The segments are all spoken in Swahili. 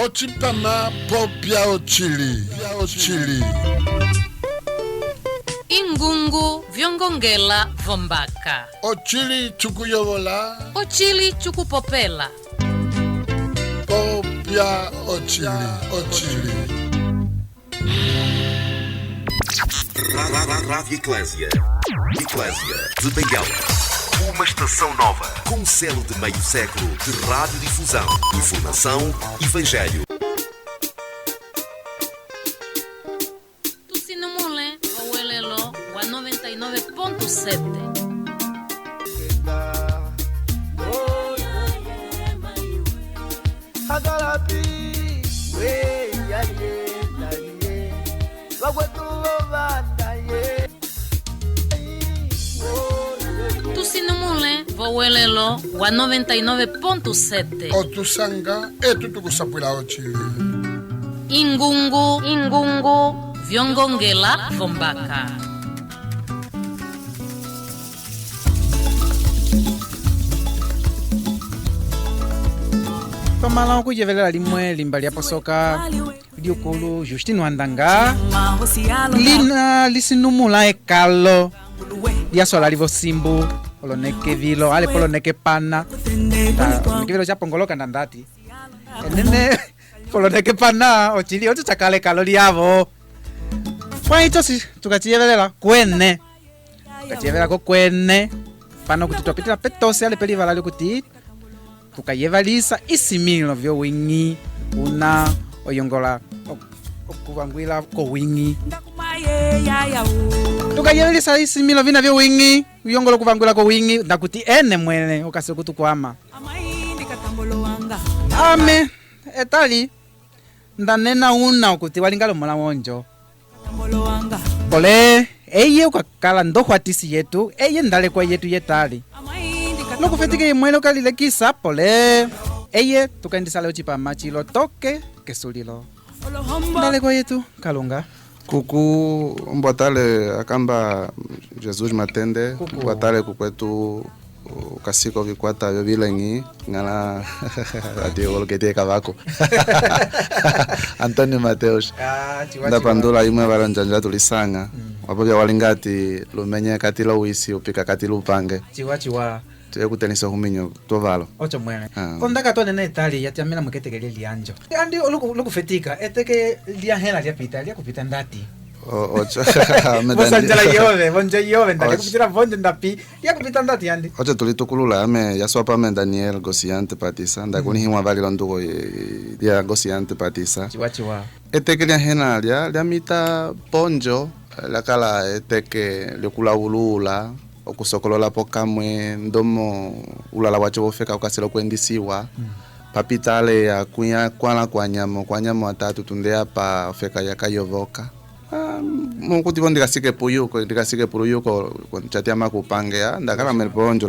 Ochipama popia ochili. Ingungu vyongongela vombaka. Ochili chukuyovola. Ochili chukupopela. Popia ochili. Rádio Eclésia de Benguela. Uma estação nova, com selo de meio século de radiodifusão, informação e evangelho. Tusinumule Owelelo wa 99.7. Tusinumule Owelelo wa 99.7. Otusanga etutukusapwila ochili. Ingungu vyongongela vombaka. Pamala kujevelela limwe limba lyaposoka liukulu Justino Andanga lina lisinumula ekalo lyasola livo simbu oloneke vilo ale poloneke pana nikivilo chapongoloka ndandati enene poloneke pana ochili ocho chakale kalo lyavo kwa ito si tukachiyevelela kwene tukachiyevelako kwene pano kuti topitila petose ale pelivala likuti tukayevalisa isimilo vyo wingi una oyongola okuvangwila ko wingi tukayevalisa isimilo vina vyo wingi uyongola okuvangwila ko wingi ndakuti ene mwene okasi okutukwama ame etali ndanena una okuti walingalo mola wonjo pole eye ukakala ndohwatisi yetu eye ndalekwa yetu yetali nokufetike imwele ukalile kisa pole eye tukaendisale uchipama chilo toke kesulilo ndalekwa yetu kalunga kuku mbwatale akamba Jesus Matende mbwatale kukwetu kasiko vikwata vyo vilengi ngala adio olokete kavako Antonio Mateus ndapandula imwe varanjanja tulisanga wapobya walingati lumenye kati lo wisi upika kati lupange chiwa tuye kutenisa huminyo tovalo ocho mwene kondaka to nene Italia yatiamela mweketekele lianjo andi olukufetika eteke liahela lyapita lyakupita ndati ocho bosanjala yove bonjo yove ndake kupitira bonjo ndapi yakupita ndati andi ocho tulitukulula ame yaswapa me Daniel Gosiante Patisa ndakuni himwa valilo ndugo ya Gosiante Patisa chiwa eteke liahela lyamita ponjo lakala eteke lyokulaulula okusokolola pokamwe ndomo ulala wacho bofeka ukaselo kwendisiwa papitale ya kunya kwa nyamo atatu tundea pa ofeka yakayovoka mukuti ndikasike puyuko chatia makupangea ndakala melponjo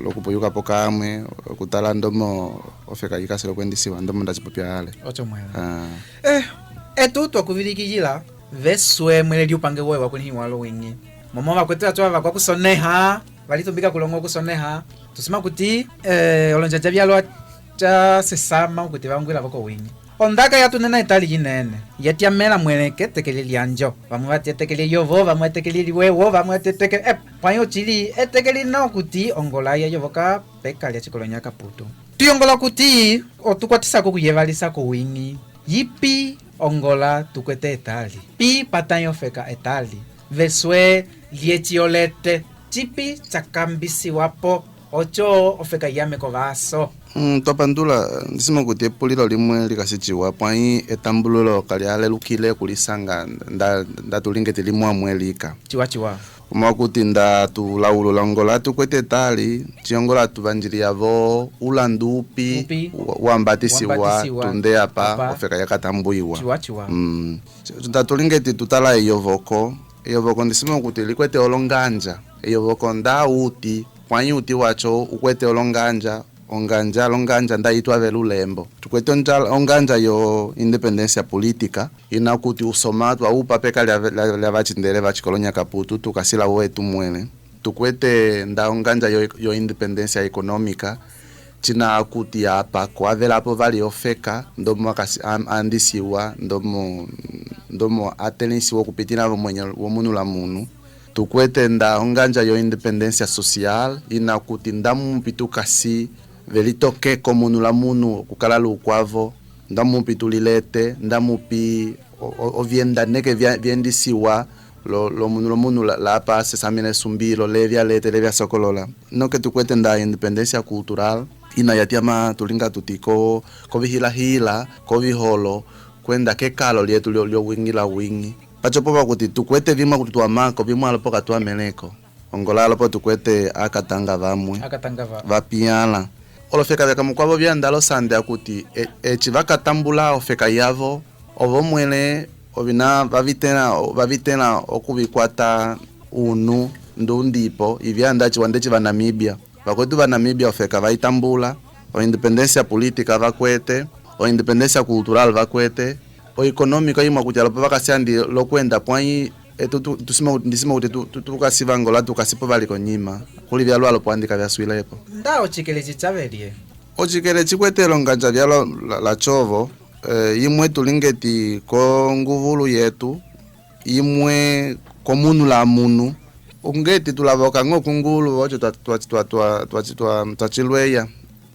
lokupuyuka pokamwe kutala ndomo ofeka yikaselo kwendisiwa ndomo ndachipopya ale ocho mwene etutu akuvilikijila veswe mwele liupange wewe wakuni walo wingi momo vakwetela twa vakwakusoneha valitumbika kulongo kusoneha tusima kuti olonjanja vyalwa cha sesama kuti vangwila voko wingi ondaka yatunena Itali yinene yatiamela mweleke tekele lianjo vamwe vatetekele yovo vamwe atekele liwewo vamwe atetekele pwanyo chili etekele no kuti ongola ya yovoka peka lya chikolonya kaputu tuyongola kuti otukwatisako kuyevalisako wingi yipi ongola tukwete Itali pi patanyo feka Itali veswe lietiolete chipi chakambisi wapo ocho ofeka yame kovaso topandula ndisimo kuti epulilo limwe likasichiwa pwai etambululo kaliale lukile kulisanga ndatulingete limwe amwelika chiwa umakuti ndatulaulula ongola tukwete Itali chiongola tuvanjiliyavo ulandupi wambatisiwa tunde apa ofeka yakatambuiwa chiwa ndatulingete tutala eyovoko ndisimo kuti likwete olonganja eyovoko ndauti pwai uti wacho ukwete olonganja longanja ndaitwa velulembo tukwete onganja yo independencia politika ina kuti usomatu au papeka lya vachindele vachikolonya kaputu tukasila wetu mwene tukwete nda onganja yo independencia económica china akuti hapa kwa vela hapo vali ofeka ndomo andisiwa ndomo atenisiwa kupitina mwenye womunu la munu tukwete nda onganja yo independencia social ina kuti ndamu pitukasi velitoke komunu la munu kukala kwavo ndamu pitulilete ndamu pi ovienda neke viendisiwa lo munu la pa se samine sumbilo levia lete levia sokolola no que tukwete nda independencia cultural ina yatiama tulinga tutiko ko hila ko viholo kwenda ke kalo lietu lyo wingi la wingi pachopo kuti tukwete vima kuti tuamako vimwe alopo katwa meleko ongola alopo tukwete akatanga vamwe vapiala olofeka vya kamukwavo vyandalo sande akuti chivakatambula ofeka yavo ovomwele ovina vavitena okuvikwata unu ndundipo ivyanda chiwande chiva Namibia vakwetu va Namibia ofeka vaitambula o independencia politika vakwete o independencia cultural vakwete o económico imwa kuti alopo vakasiandi lokwenda pwai ndisima kuti tukasiva ngola tukasipo valiko nyima kuli vyalo alopo andika vyaswilepo nda ochikelechi chavelie ochikele chikwetelo nganja vyalo la chovo imwe tulingeti ko nguvulu yetu imwe ko munu la munu ungeti tulavoka ngoku ngulu ocho twachilweya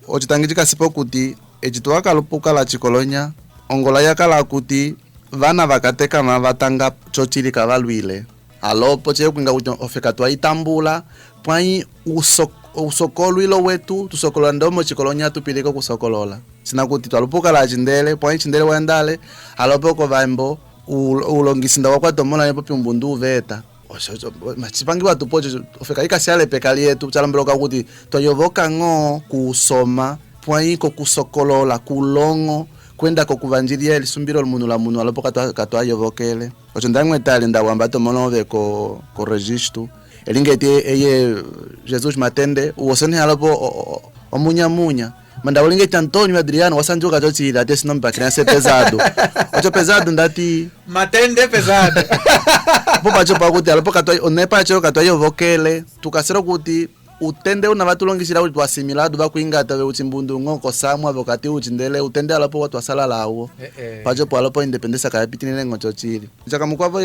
ochitangichika sipo kuti echitwaka lupuka la chikolonya ongola yakala kuti vana vakateka mavatanga chochilika valwile alopo chekuinga kuti ofeka twaitambula pwai usokolwilo wetu tusokolola ndomo chikolonya tupileko kusokolola sina kuti twalupuka la chindele pwai chindele wendale alopo ko vaimbo ulongisinda wakwatomola nepo pimbundu uveta machipangiwa tupocho ofeka ikasiale pekali yetu chalambeloka kuti twayovoka ngo kusoma pwaiko kusokolola kulongo kwenda ko kuvanjilia elisumbiro lmunu la munu alopo katwa yovokele ocho ndangwe tali ndawamba tomonove ko registro elingeti eye Jesus Matende uosoni alopo omunya manda ulingeti Antonio Adriano wasanjuka chochila ate sinomba criança pesado ocho pesado ndati Matende pesado popa chopa kuti alopo katwa onepa cho katwa yovokele tukasero kuti utende una vatulongisira kuti twasimiladu vakuingata veuchimbundu ngoko samwa vokati uchindele utende alapo watu wasala lawo pachopo alapo independencia kayapitinile ngocho chili chakamukwavo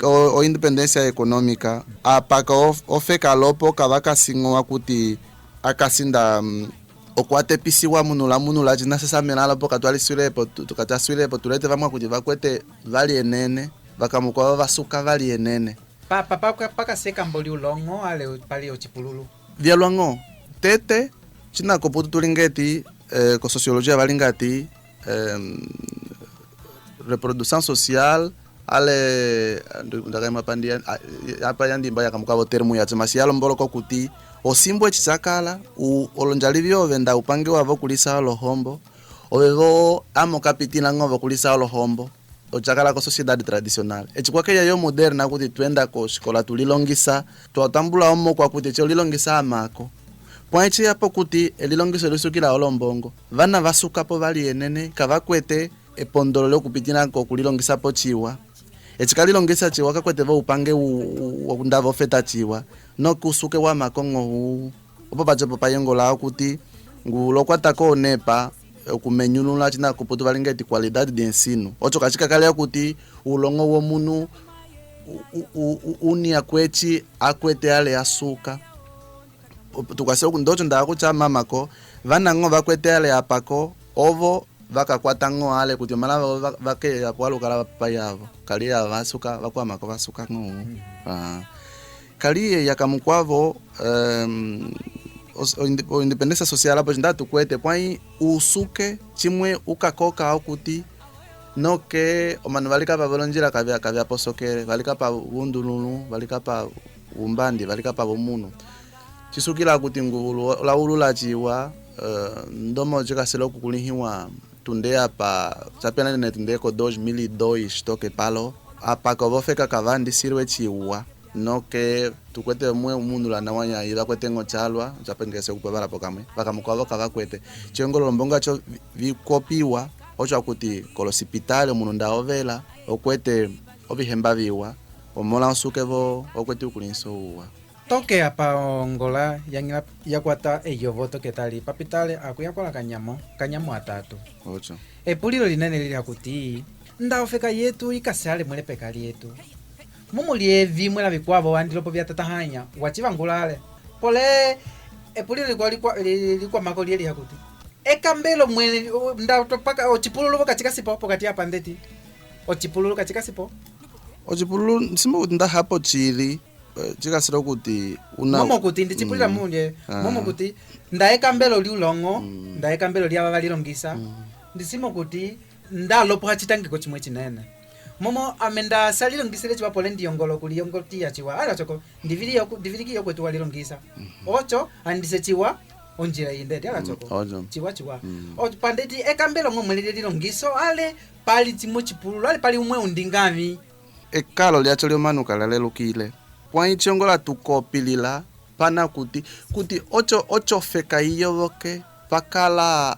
o independencia económica apaka ofeka alopo kavakasingowa kuti akasinda okwatepisiwa munu la china sesamela alapo katwaliswilepo tukataswilepo tulete vamwa kuti vakwete vali enene vakamukwavo vasuka vali enene paka seka mboli ulongo ale pali ochipululu vyalwango tete china koputu tulingeti ko sociologia valingati reproduction social ale ndakama pandia apa yandimba yakamukavo termu ya tsemasialo mboloko kuti osimbo chichakala olonjalivyo venda upange wavo kulisa lohombo ovevo amo kapitina ngovo kulisa lohombo ochakala ko sociedade tradicional echikwake yo moderna kuti twenda ko shikola tulilongisa twatambula omo kwa kuti cho lilongisa amako pwaichi yapo kuti elilongiso lisukira olombongo vana vasukapo vali enene kavakwete epondolo lokupitina ko kulilongisa po chiwa echikalilongisa chiwa kakwete vo upange ndavo feta chiwa no kusuke wa makongo opo pachopo payongola kuti ngulo kwatako nepa kumenyulula china kuputu valingeti qualidade de ensino ocho kachika kale kuti ulongo wo munu unia kwechi akwete ale asuka tukaseo kundocho ndakucha mamako vana ngo vakwete ale apako ovo vakakwata ngo ale kuti mala vake yapwalo kala payavo kali ya vasuka vakwamako vasuka ngo kali yakamukwavo o independencia social apo ndatu kwete pwai usuke chimwe ukakoka akuti noke omanu valika pa volonjira kavya posokere valika pa undululu valika pa umbandi valika pa bomuno chisukila kuti ngulu laulula chiwa ndomo chikaselo kukulihiwa tunde apa chapena ne tunde ko 2002 toke palo apa ko vofeka kavandi sirwe chiwa no que tukwete mwe umundu la nawanya ila kwete ngochalwa chapengese kupabala pokamwe bakamukwavo kavakwete chengolo mbonga cho vikopiwa ocho kuti kolosipitale umundu ndaovela okwete obihemba viwa omola usukevo okwete ukulinso uwa toke apa ongola yang yakwata eyovoto ketali papitale akuyakola kanyamo atatu ocho epulilo linene lili akuti ndaofeka yetu ikasale mwele pekali yetu mumulievi mwela vikwavo wandilopo vyatatahanya wachivangulale pole epulilo likwa mako lieli akuti ekambelo mwele ndapaka ochipululu katika sipo pokati apa ndeti ochipululu katika sipo ochipululu nsimo kuti ndahapo chili chikasiro kuti una momo kuti ndichipulira munje momo kuti ndaekambelo liulongo ndaekambelo lyava valilongisa ndisimo kuti ndalopo hachitangiko chimwe chinene momo amenda salilongisire chiwa pole ndiyongolo kuliyongotia chiwa ala choko ndivilikiyo kwetu walilongisa ocho andise chiwa onjira indete ala choko chiwa pandeti ekambelo ngomwe lilongiso ale pali chimwe chipululu ale pali umwe undingami ekalo lyacho lyomanuka lalelukile pwa ichongola tukopilila pana kuti ocho feka iyovoke pakala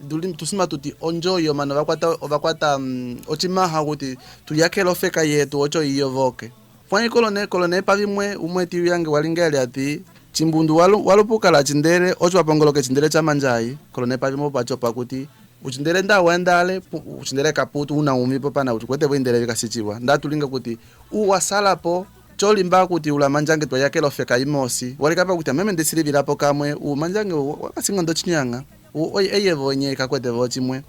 dulim tusima tuti onjoyo mano vakwata ochimaha kuti tuyakelo feka yetu ocho iyovoke pwa ikolone pavimwe umwe tiyange walingele ati chimbundu walupukala chindere ocho wapongoloke chindere cha manjai kolone pavimwe pacho pakuti uchindere ndawendale uchindere kaputu unaumipo pana uchikwete wendele vikasichiwa ndatulinga kuti uwasalapo cholimba kuti ula manjange twayakelo feka imosi walikapa kuti ameme ndisilivilapo kamwe manjange wakasinga ndochinyanga eyevo nyeka kwete vo chimwe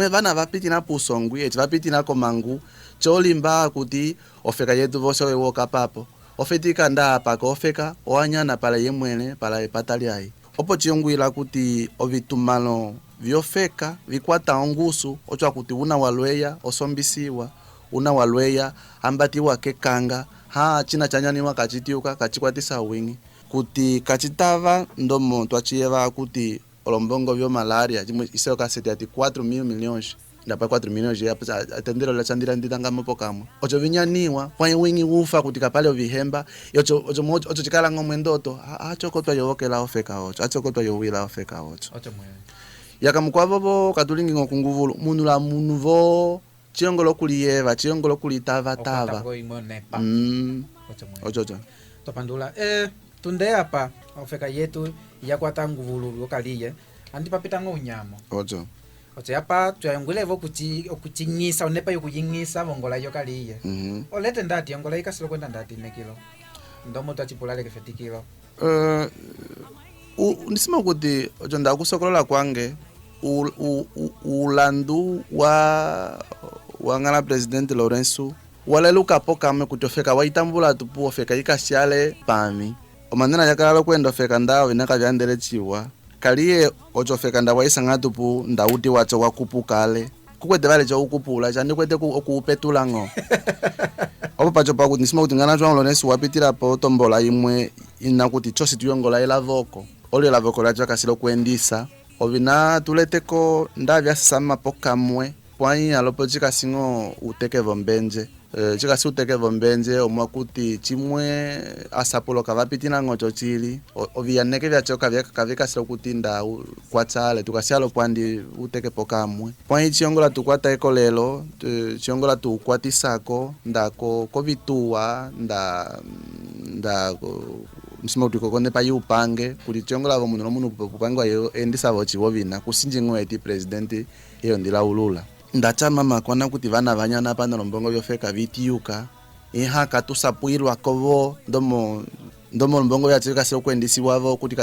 vana vapiti na pusongwi echi vapiti na komangu cholimba kuti ofeka yetu vose wewoka papo ofetika ndapa ko ofeka oanyana pala yemwene pala epatali ai opo chiyongwila kuti ovitumalo vyofeka vikwata ongusu ocho kuti una walweya osombisiwa una walweya ambatiwa kekanga ha china chanyaniwa kachitiuka kachikwatisa wingi kuti kachitava ndomo twachiyeva kuti olombongo vyo malaria chimwe iseo kaseti ati 4 milhões ndapa 4 milhões ya atendero la chandira nditanga mopo kamwe ocho vinyaniwa kwa wingi ufa kuti kapale ovihemba ocho chikala ngomwe ndoto achokotwa yovokela ofeka ocho achokotwa yowila ofeka ocho yakamkwavo katulingi ngokunguvulu munu vo chiongolo kuliyeva chiongolo kulitava ocho topandula tunde apa ofeka yetu yakwata nguvulu lokaliye andipapita unyamo ocho yapa tuyayongwile okuchinyisa onepa yokuyinyisa vongola yokaliye olete ndati yongola ikasilo kwenda ndati nekilo ndomo twachipulale kefetikilo ndisima kuti ocho ndakusokolola kwange ulandu wa ngala presidente Lourenço walelukapo kamwe kuti ofeka waitambula tupu ofeka ikasiale pami omanena yakala kwenda ofeka ndawo inaka vyandele chiwa kaliye ocho ofeka ndawo isanga tupu ndauti wacho wakupukale kukwete vale cho ukupula chandi kwete okupetula ngo opo pacho pakuti ndisima kuti ngana João Lourenço wapitira po tombola imwe ina kuti chose tuyongola ilavoko oli lavoko lacho akasilo kuendisa ovina tuleteko ndavya sama pokamwe pwai alopo chikasingo uteke vombenje chikasi uteke vombenje omwa kuti chimwe asapulo kavapitina ngocho chili oviyaneke vyacho kavikasilo kuti nda kwachale tukasialo pwandi uteke pokamwe pwai chiongola tukwata ekolelo chiongola tukwatisako ndako kovituwa nda msima kuti kokone pa yupange kuti chiongola vo munhu nomunhu pupange wayo endisa vo chivovina kusinjingwe eti president iyo ndilaulula ndachama makwana kuti vana vanyana pana lombongo vyofeka vitiyuka ihaka tusapuirwa kovo ndomo lombongo vyachika sio kuendisiwavo kuti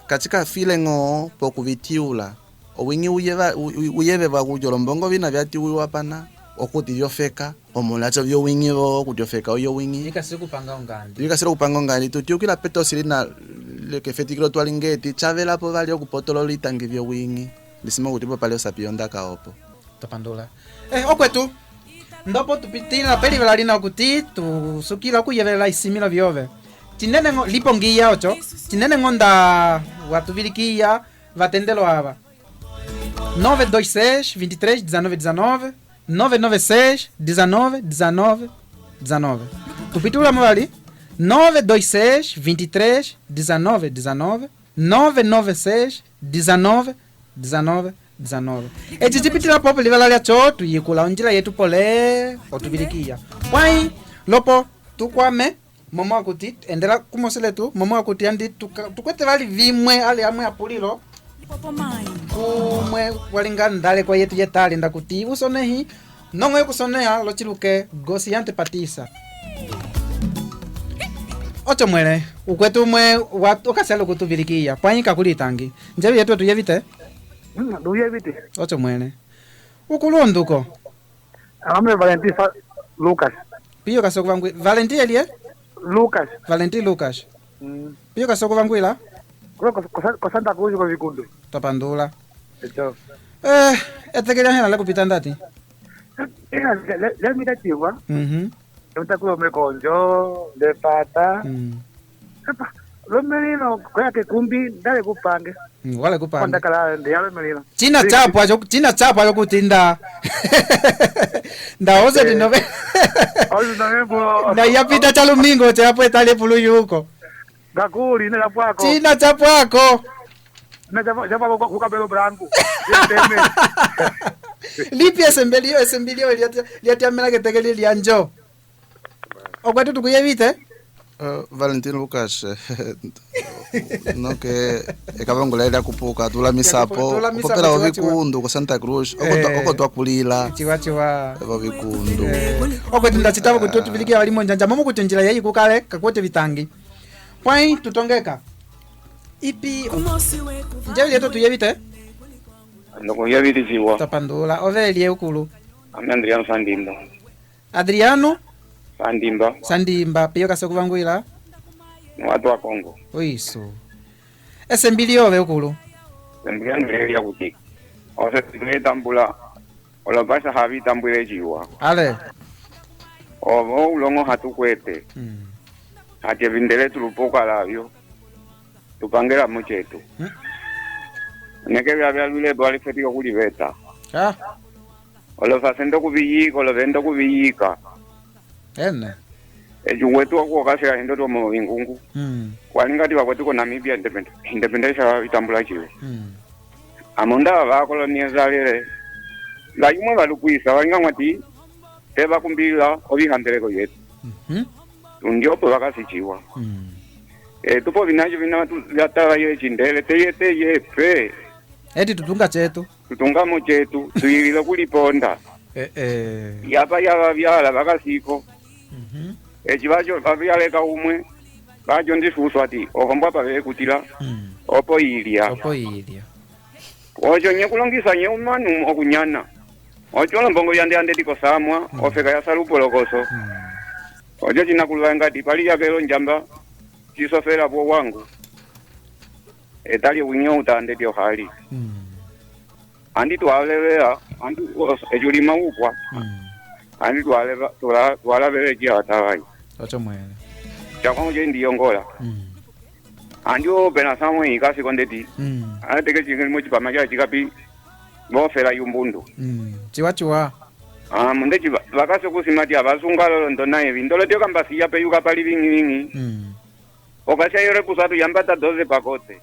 kachika filengo pokuvitiula owingi uyeve vakujo lombongo vina vyatiwiwa pana okuti vyofeka omulacho vyowingivo kuti ofeka oyo wingi ikasiri kupanga ongandi tutiukila peto silina lekefetikilo twalingeti chavelapo vali okupotolo litangi vyowingi ndisima kuti po pale osapionda kaopo topandula okwetu ndopo tupitila peli velalina kuti tusukila kuyevelela isimilo vyove chinene lipongiya ocho chinene ngonda watuvilikiya vatendelo ava 926 23 19 19 996 19 tupitula mavali 926 23 19 996 19 eci cipitila popo livala lyacho tuyikula onjila yetu pole otuvilikiya pwai lopo tukwame mama akuti endela kumosele tu mama akuti andi tukwete vali vimwe ali amwe apulilo kumwe walingana ndale kwa yetu yetali ndakuti usonehi nongo yokusoneha lochiluke gosi yante patisa ocho mwele ukwetu mwe watu okaselo kutuvilikia pwanyika kulitangi njevi yetu tuyevite Duyevite. ocho mwele ukulunduko Amame Valentin Lucas. piyo kasoko vangu Valentin elie Lucas. Valentin Lucas piyo kasoko vanguila Kwa Santa Cruz kwa Vikundu. tapandula Echo. etekelya hela la kupita ndati Let me tell you, mhm utakuwa mekonjo, de pata. Apa, lo melino kwa ke kumbi ndale kupange. wale kupanda Kwanda kala ndiyalo melino. china chapo acho kutinda ndaoze dinove Ozi na mbo. na yapita cha lumingo chapo etale pulu yuko Gakuli na pwako. china chapo ako Na japa kwa kabelo branco. Yeteme. lipi esembelio liatiamela ketekeli lianjo okwetu tukuyevite Valentin Lucas no que ekavangulaila kupuka tula misapo Tula misapo, popela chiwa, ovikundu ku Santa Cruz oko twakulila chiwa vavikundu okwetu ndachitavo kuti tuvilikia valimo njanja momo kuti njira yayi kukale kakuote vitangi pwai tutongeka ipi njevi yetu tuyevite Ndoko yavitiziwa tapandula ovelie ukulu ame Adriano Sandimba Adriano Sandimba Sandimba piyo kasokuvangwila ni watu wa Kongo oiso esembiliove ukulu Adriano ya kutika ose tumetambula olopasa havi tambule jiwa ale ovo ulongo hatukwete hati vindele tulupoka lavyo tupangela muchetu neke vya lule bwali fetiko kuliveta olofasendo kuviyika olovendo kuviyika ene ejuwetu wakuokasela hindo tomo vingungu walingati wakwetiko Namibia independence itambula chiwe amunda vakolonizalile layimwe valukwisa walingang'wati tevakumbila ovihandeleko yetu ndiopo vakasichiwa tupo vinacho vyatala ye chindele teyepe eti tutunga chetu tutungamo chetu tuyilile kuliponda yapa yava vyala vakasiko echi vacho vavyaleka umwe vacho ndisusu ati okombwa pavekutila opo ilya ocho nyekulongisa nye umanu okunyana ocho lombongo yande tiko samwa ofeka yasalupolokoso ocho chinakulwa ngati pali yakelo njamba chisofera po wangu etali winyo utande tyo hali andi twalevea andi ejulima upwa andi twalevea kia watawai ocho mwele chakwangu je ndiyongola andi opena samwe ikasi kondeti ateke chingilimo chipamacha chikapi bofera yumbundu chiwa munde vakase kusimati avasungalo ndonaye vindolo tyo kambasiya peyuka pali vingi okasha yore kusatu yambata 12 pakote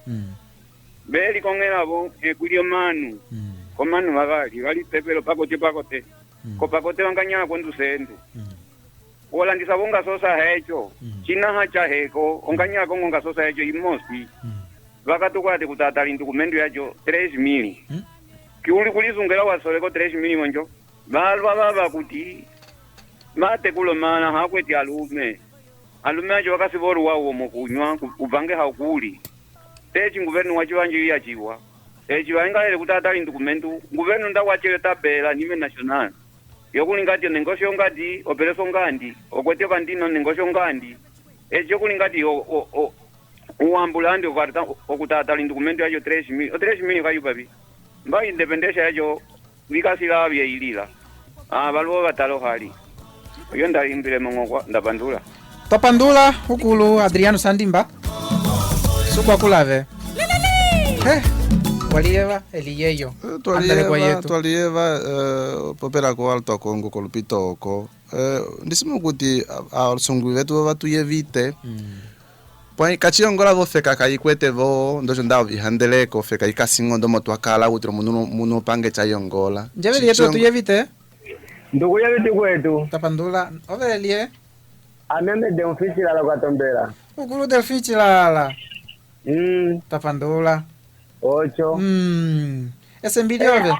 beli kongelavo ekulio manu komanu vali pepelo pakote ko pakote vanganyala kondu sendu olandisa vonga sosa hecho chinaha cha heko onganyala konga sosa hecho imosi vakatukwati kutatali ndukumendo yacho 3 mili kiuli kulizungela wasoleko 3 mili monjo valwa vava kuti mate kulomana hakweti alume acho vakasivoru wawo mokunywa kuvange haukuli techi nguvernu wacho vanjiliya chiwa echi vaingalele kutatali ndukumentu nguvernu ndawachile tabela nime national yokulingati nengosho ngati opeleso ngandi okwetyo kandino nengosho ngandi echi yokulingati uambulandi okutatali ndukumentu yacho 3 mili kayupapi mba independence yacho vikasila vyeilila valuwo vatalo hali iyo ndalimbile mong'okwa ndapandula topandula ukulu Adriano Sandimba sukwakulave waliyeva eliyeyo andale kwa yetu twaliyeva popera ko Alto Congo kolupitoko ndisimo kuti asungu vetu vatuyevite poi kachiongola vofeka kaikwete vo ndocho ndao vihandeleko feka ikasingo ndomo twakala kuti muno pange chayongola njeveli yetu tuyevite Ndugu yaviti kwetu. tapandula ovelie Ameme de ofisi la Katombela. Ukulu Delphi Chilala. Tapandula. 8. Ese mbiliove.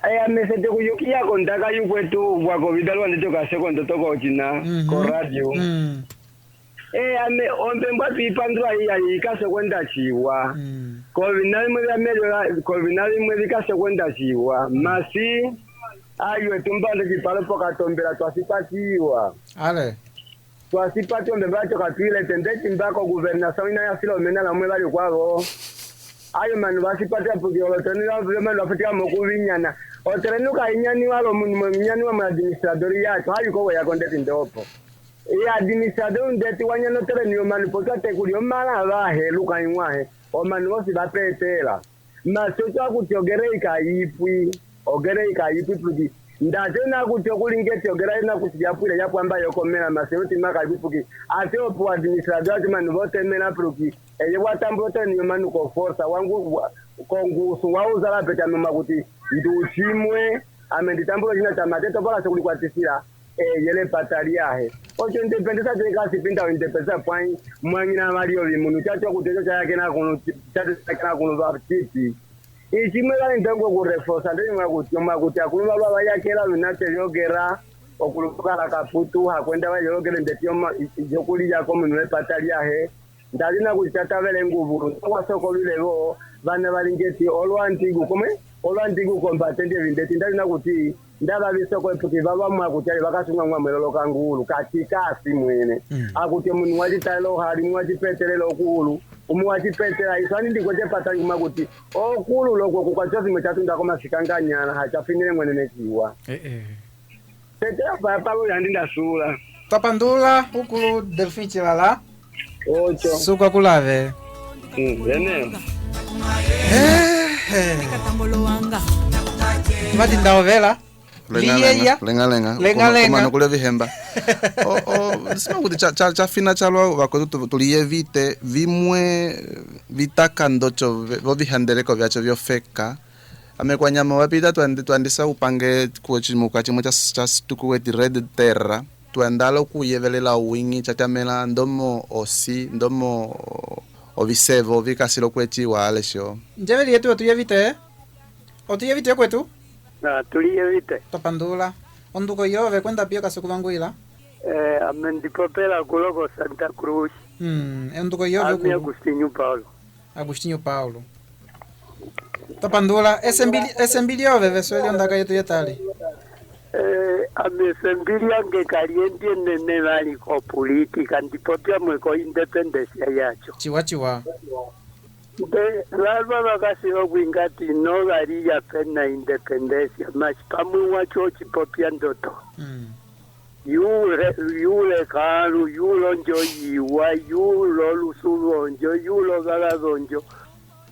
Aya mesete kuyukia kontaka yukwetu wako vidalwa nditoka sekondo toko china ko radio. Ame ombe mbatu ipandwa iya ikase kwenda chiwa. Kovinali mwe amelio kovinali mwe ikase kwenda chiwa. Masi ayo tumbande kipalo poka Tombela twasipatiwa. Ale. Twasipati ombe bacho katwile tendeti mbako guvernation ina ya Filomena na mwe bali kwabo. Ayo manu basipati apugiro tenira manu afitika mokuvinyana. Oterenuka inyani walo munimo inyani wa administradori yacho hayuko we yakondeti ndopo. E administrador ndeti wanyano tere niyo manu pokate kulio mala bahe luka imwahe o manu wosi bapetela. Masoto akutyogereika ipwi ogereika ipwi plugi. Ndatena kutyokulingeti ogereina kutiyapwile yakwamba yokomela maseuti maka ipuki. Ate opo administrador manu vote mena plugi. Eye watambote niyo manu ko forza wangu kongusu wauza la peta mama kuti nduchimwe amenditambulo jina cha mateto bora sokuli kwa tisira yele pataliahe ocho independesa teka sipinda independesa point mwanyina Mario limuntu chacho kutecho chake na kuno chacho chake na kuno vapiti ichimwe la ndango ku reforce ndeni kuti akuluma baba yake la vinate yogera okuluka la kaputu hakwenda wa yogera ndetioma jokuli yako munwe pataliahe ndalina kuchata vele nguvu kwa soko lilebo bana balingeti olwantigu combatente vindeti ndalina kuti ndaba bisoko epuki baba mwa kuti bakasunga mwa melolo kangulu katika simwene akuti munhu wachitalo hali mwachipetelelo kulu umwachipetela isani ndikote patali makuti okulu lokwo kukwachozi mwechatunda koma sikanganyana hachafinire mwene nekiwa tetera papa yandinda sula Tapandula ukulu Delphi Chilala. 8. Suka kulave. Ene. Mati ndawela. Lenga. Kumano kule vihemba. Sima kuti chafina chalwa wako tuliyevite vimwe vitaka ndocho vovihandereko vyacho vyofeka. Amekwa nyama wapita tuandisa upange kuchimuka chimwe cha tukuweti Red Terra. Tuandalo kuyevelela wingi chatamela ndomo osi ndomo ovisevo vikasilo kwechi wa alesho. Njeveli yetu otuyevite? Otuyevite kwetu? Na tuliyevite. Tapandula. Onduko yove kwenda pio kasukuvangwila? Amendipopela kuloko Santa Cruz. Onduko yove Ami Agostinho Paulo. Tapandula. Ese mbili yove vesueli ondaka yetu yetali? Amesembilia nge kaliente nene vali ko politika ndipopia mweko independencia yacho. Chiwa. Lalva vakasi wakwingati no vari ya pena independencia mas pamu wacho chipopia ndoto. Yule kalu, yulo njo yiwa, yulo lusulonjo, yulo galadonjo.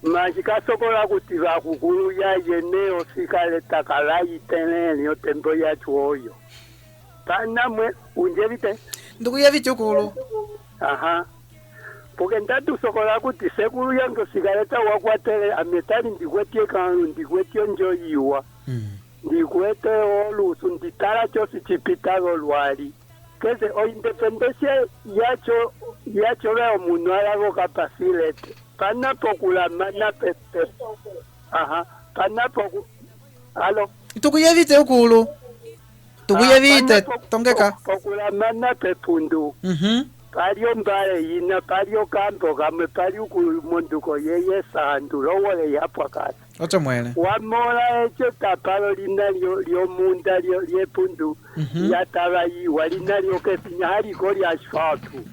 Mashikasokola kuti vakukulu yaje neo sikale takala itenene yo tembo yacho oyo. Panamwe unjevite? Ndukuyevite ukulu. Aha. Porque ndatu sokola kuti sekulu yango sigaleta wakwatele ametali ndikwetie kanu ndikwetie njo yiwa. Ndikwete olusu nditala chosi chipitalo lwali. Kese o independencia yacho leo munwalago kapasilete. Panapokula manapepe. Aha. Alo. Tukuyevite ukulu. Tukuyevite tongeka. Pokula manapepundu. Pario mbale ina pario kampo kame pario kumunduko yeye sandu lowole yapwa kasi. Ocho mwene. Wamola echo tapalo lina lio munda lio pundu. Yataba yiwa lina lio kepinya hari kori asfaltu.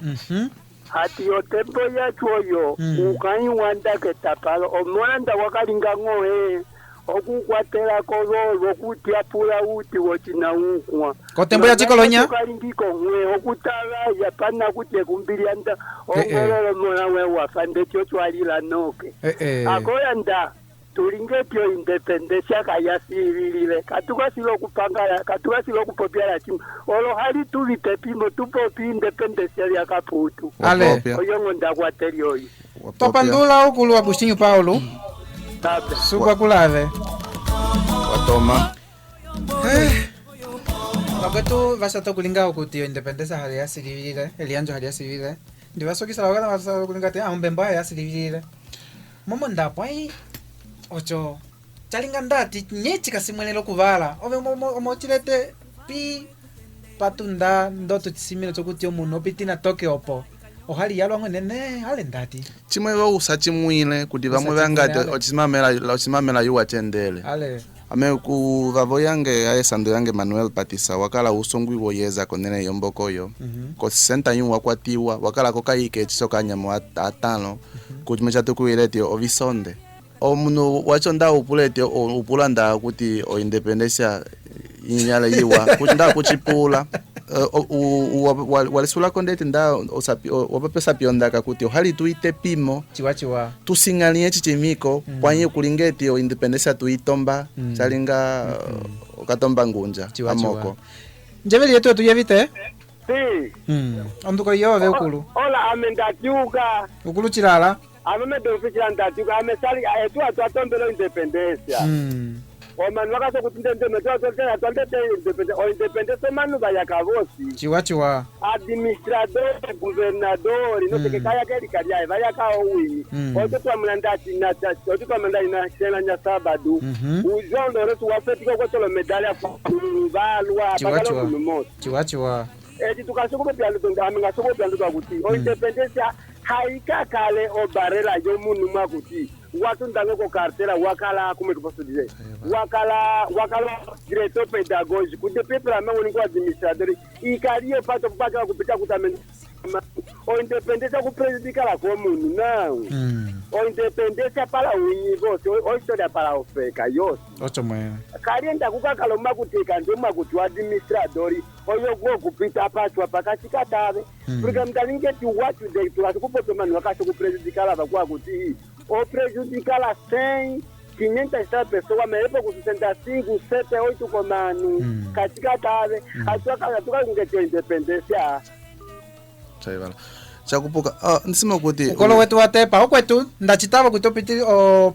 Hati yo tempo ya chuoyo. Ukanyi wanda ke tapalo. Omolanda wakalinga ngoe. Okukwatela kololo okutia pula uti wochina ukwa. Kotembo ya chikolonya? Okalingiko ngwe okutala yapana kutie kumbilianda. Ogololo mona we wafande chochwalila noke. Akoyanda tulingetyo independencia kaya sivilile. Katuka silo kupangala, katuka silo kupopiala chimu. Olo hali tuvite pimo tupopi independencia ya kaputu. Ale. Oyongo ndakwateli oyi. Topandula ukulu Agostinho Paulo. Suka kulave. Watoma. Wakwetu vasata kulinga ukuti independence hali ya silivile, elianjo hali ya silivile. Ndi vasokisa wakana vasata kulinga te mbemba hali ya silivile. Momo ndapo ai ocho chalinga ndati nyechi kasimwelelo kuvala. Ove momo chilete pi patunda ndoto chisimilo chokuti omuno pitina toke opo. Ohali yalo nene hale ndati. Chimwe vausa chimwile kuti vamwe vangati ochimamela yuwa tendele. Ale. Ame ku vavo yange aesando yange Manuel Patisa wakala usongwi woyeza konene yombokoyo. Ko senta yu wakwatiwa wakala kokaike chisoka nyamo atano kuchimecha tukuilete ovisonde. Omuno wachonda upulete upulanda kuti o independencia inyala yiwa kuchinda kuchipula walisula kondete nda wapapesa piondaka kuti hali tuite pimo chiwa tusingalie chichimiko kwanye kulingeti o independencia tuitomba chalinga okatomba ngunja amoko njeveli yetu tuyevite Si. Onduko yove ukulu Ola amendatiuka. ukulu chilala Amemedofikira ndatiuka amesali etu atombelo independencia. Omanu wakaso kuti independence manu bayakavosi. chiwa Administrador, governador, inoteke kaya keli kariya vayaka owini. Ototwa mlandati na ototwa mlandati na shela nya sabadu. Ujondo retu wafetika kwatolo medali ya kubalwa pakalo kulumoto. chiwa Eti tukasoko byalo amingasoko byalo kuti o independence haikakale obarela yo munu makuti watu ndange ko kartera wakala kumetuposodize wakala directeur pédagogique kuti people amangoni kwa administrateur ikaliye pato kupaka kupita kutameni o independence ku president la commune now o independence para univo o historia para ofeka yos ocho mwe kalienda kukakalo makuteka ndoma kuti administrateur oyo go kupita pacho pakachika tave porque mtalinge ti watu de tukasikupoto manu wakasho ku president la bakwa kuti o prejudicala 100, 500 pessoas, mas é pouco 65, 7, 8 comando, katika tave, atuka kungetia independência. Chaivala. Chakupuka, nisema kuti ukolo wetu watepa okwetu ndachitava kuti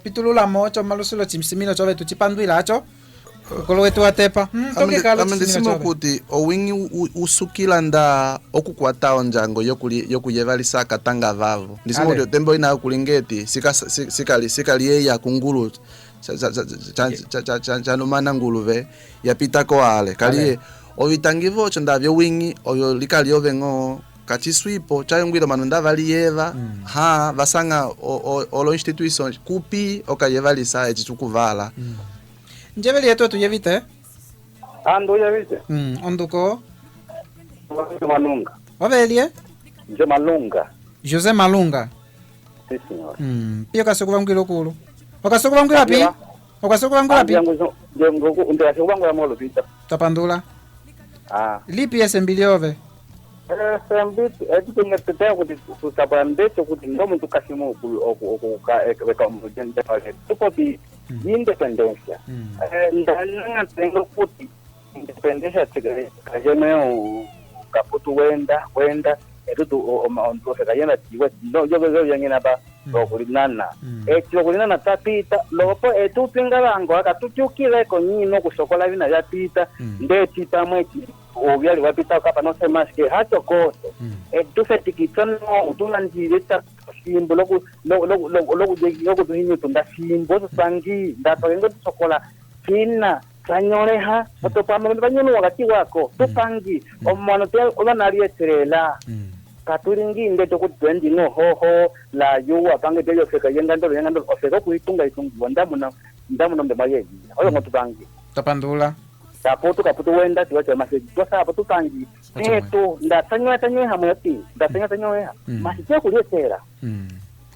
pitulula mocho malusulo chimsimino chove tuchipandwila acho ukolo wetu watepa ndisema kuti owingi usukila nda okukwatao njango yokuyevalisa katanga vavo ndisema kuti tembo ina kulingeti sikaliyeya kungulu chanomana nguluve yapitako ale kaliye ovitangivo chondavyo wingi oyo likali ovengo kachiswipo chayongwilo manunda valiyeva vasanga olo institution kupi okayevalisa echichukuvala njeveli yetu tuyevite Ando yavise. onduko Malunga. wavelie Jose Malunga. Si senhor. Pia kasoko ngilo kulo okasoko ngila pi okasoko ngila pi Ndio ndio wangu ya molo pita. tapandula lipi esembiliove Sambit editing tete kuti tusabandete kuti ndo muntu kasimo okuka mujende pale tukoti independência ndalanga tengo kuti independência tigare kajemeo kaputu wenda etutu ondo sekayena tiwe ndo jogo yangina ba lokulinana lokulinana tapita lopo etupingalango akatutyukile ko nyino kusokola bina yapita ndetita mweti obyali wapita kapa no semaske hacho koto etufetikitsano utulandileta simbo loku duhinyo tunda simbo sangi ndapagengo tusokola kina kanyoleha otopamwe banyono wakati wako tupangi omwana te obanalieterela katuringi ndeto kutwendi no hoho la yuwa pange deyo feka yengando ofeka kuitunga ndamuno mbemayeji oyo ngotupangi tapandula tapoto kaputu wenda tiwache maseji tosa hapo tupangi eto ndatanywa hamwe ati ndatanywa masije kuletera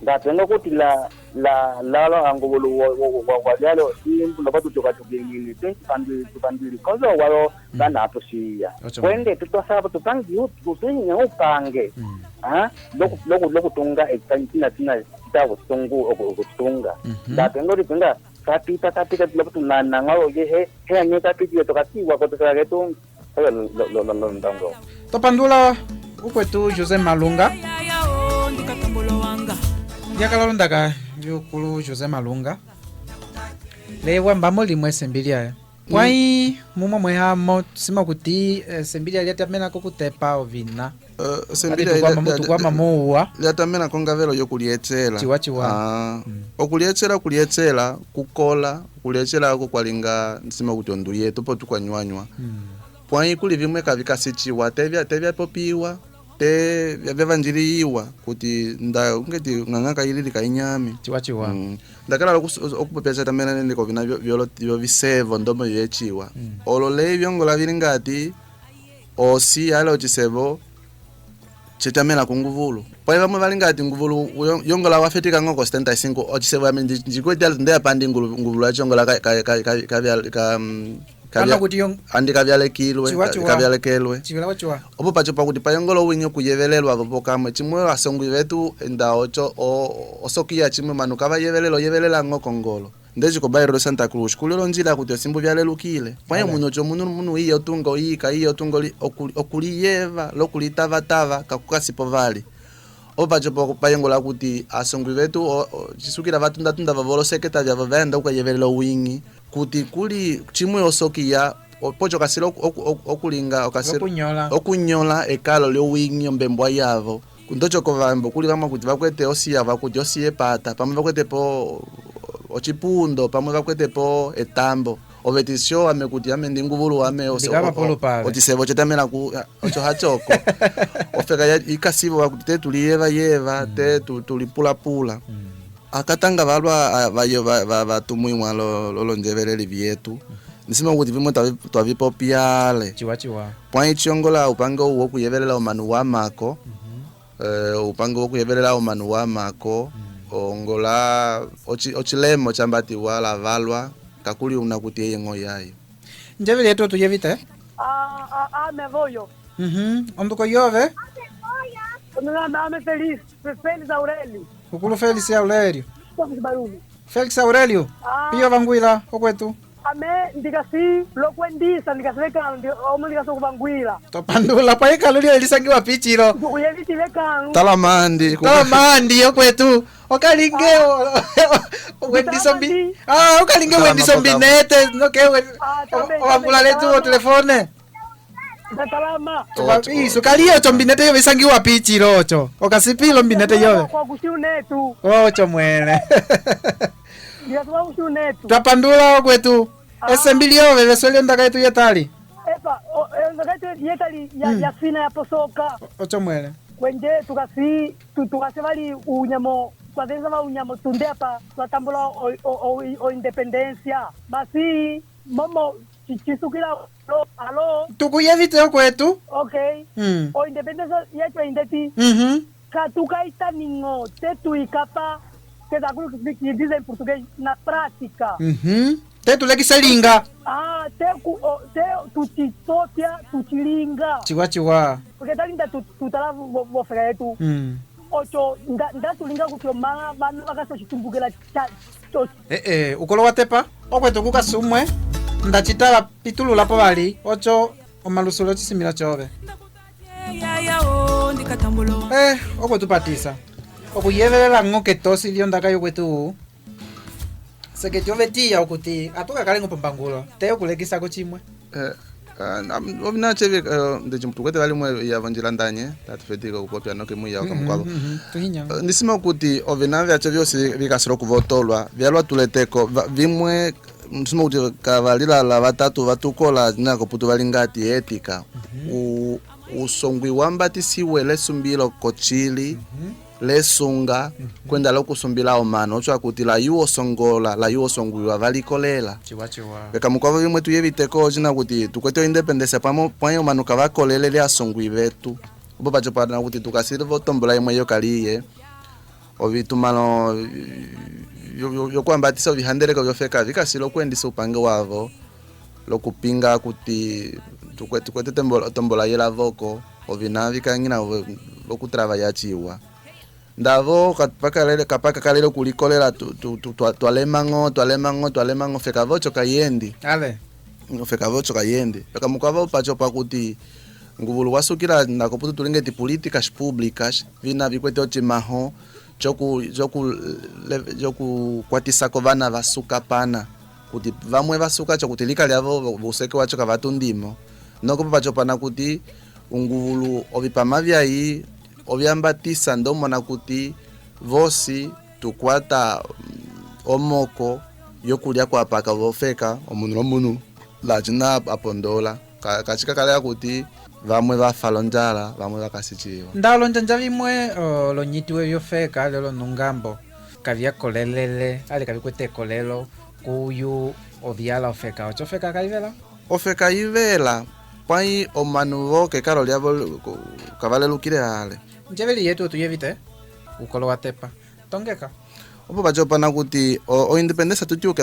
ndatenga kuti la angobolo wa yalo simbu ndapatu tukatugengini tupandili kozo walo bana atoshia wende tutosa hapo tupangi utunya upange loku tunga extantina tina tawo tungu okutunga ndatenga ripenga tapita dilapatu nanangalo ye he anyeta piti tokatiwa kotosage tu lo ndango topandula ukwetu Jose Malunga yakalondaka yukulu Jose Malunga lewa mbamo limwe sembilia Kwai mumwe mwehamo sima kuti sembili aliatamena kukutepa ovina. Sembili tukwama muwa. Liatamena kongavelo yokuliechela. Chiwa. Okuliechela kukola, kuliechela ako kwalinga sima kuti ondu yetu po tukwanywa. Kwai kuli vimwe kavikasichiwa tevya popiwa. Te vyavanjiriwa kuti nda ungeti ngangaka ilili kainyami chiwa ndakala okupepesa tamena ndiko vina vyo visevo ndomo yechiwa olole vyongola vilingati osi ala ochisevo chitamela kunguvulu pa vamwe valingati nguvulu yongola wafetika ngoko 75 ochisevo ame ndikweti ndeya pandi nguvulu achongola ka andikavyalekelwe opo pacho pakuti payongolo winyo kuyevelelwa vopo kamwe chimwe asongwi vetu nda ocho osokia chimwe manu yevelela ngokongolo ndechiko bairo Santa Cruz kulelo njira kuti osimbu vyalelukile payo munyocho munu iyo tungo iyika iyo tungo okuliyeva lokulitavatava kakukasipo vali opo pacho payongola kuti asongwi vetu chisukira vatunda vavoloseketa vyavo vaenda ukayevelela wingi kuti kuli chimwe osokia pocho kasira okulinga okunyola ekalo lyo wingi mbembwa yavo kundocho kovambo kuli vamwe kuti vakwete osiya vakuti osiye pata pamwe vakwete po ochipundo pamwe vakwete po etambo ovetisho ame kuti ame ndinguvulu ame ochisevo chetamela ku ocho hachoko ofeka ikasivo vakuti te tuliyeva te tulipulapula akatanga valwa vatumwimwa lolonjeveleli vyetu nisima kuti vimwe twavipopiale pwai chiongola upange uwo kuyevelela umanu wamako upange wokuyevelela umanu wamako ongola ochilemo chambati wala valwa kakuli unakuti yeye ngo yayo njeveli yetu tuyevite me voyo onduko yove ame Feliz Aurelio ukulu Felix Aurelio piyo vanguila okwetu ame ndikasi lokwendisa ndikasivekano omo ndikasokuvangwila topandula paikalo lisangiwa pichilo kuyelitivekano talamandi okwetu okalinge wendisombi okalinge wendisombinete nokewe wangula letu o telefone Datalama. Iso kaliyo chombinete yo bisangiwa pichiro ocho. Okasipilo mbinete yo. Kwa kushunetu. Ocho mwene. Dia tuwa kushunetu. Tapandula kwetu. Ese mbilio bebe swele ndaka yetu yetali. Epa, ndaka yetu yetali ya fina ya posoka. Ocho mwene. Kwenje tukasi vali unyamo kwa denza va unyamo tundepa twatambula o independencia. Basi momo chisukila alo tukuyevite kwetu. Okay. O independencia yetu indeti. Katukaita ningo tetu ikapa que da grupo que dizem em português na prática. Tetu lekiselinga. Te tutitopia tutilinga. Chiwa. Porque talinda tutala vo fretu. Ocho nda tulinga kutyo manga bana bakaso chitumbukela cha. Ukolo watepa okwetu kukasumwe ndachitala pitulula po bali ocho omalusulo chisimila chove. Okwetu patisa. Okuyevelela ngoke tosi lyondaka yokwetu. Seketyo vetia okuti atuka kalengo pambangulo. Teo kulekisa ko chimwe. Obina cheve ndechimtukwete valimwe yavanjira ndanye tatufetika kupopya noke muya okamkwabo. Nisima kuti ovina vyacho vyosi vikasiro kuvotolwa vyalwa tuleteko vimwe nisima kuti kavalila la vatatu vatukola nako putu valingati etika. Usongwi wambatisiwe lesumbilo kochili lesunga kwenda lokusumbila omano ocho akuti la yuo songola la yuo songwiwa valikolela chiwa bekamukwa vimwe tuyeviteko china kuti tukwete independencia pamwe manu kavakolele lya songwi vetu opo pacho pana kuti tukasire votombola imwe yokaliye ovitumano yokuambatisa ovihandeleko vyofeka vikasile okwendisa upange wavo lokupinga kuti tukwete tombola yela voko ovina vikangina vokutrava yachiwa ndavo kapaka kalele kulikolera twalemango feka vocho kayendi feka vocho kayendi peka mukava pacho pakuti nguvulu wasukira nakoputu tulingeti políticas públicas vina vikwete ochimaho joku kwatisako vana vasuka pana kuti vamwe vasukacho kuti lika lyavo vuseke wacho kavatundimo noko papachopana kuti ungulu ovipama vyayi ovyambatisa ndomona kuti vosi tukwata omoko yokulya kwapaka vofeka omunhu lacina apondola kachika kalea kuti vamwe vafala njala vamwe vakasichiwa ndalo njanja vimwe lonyitiwe vyofeka lelo nungambo kavyakolelele ali kavikwete kolelo kuyu ovyala ofeka ochofeka kalivela ofeka ivela pai omanu voke kalo lyavo kavalelukile ale njeveli yetu tuyevite ukolo watepa tongeka opo pachopana kuti o independência tutiuke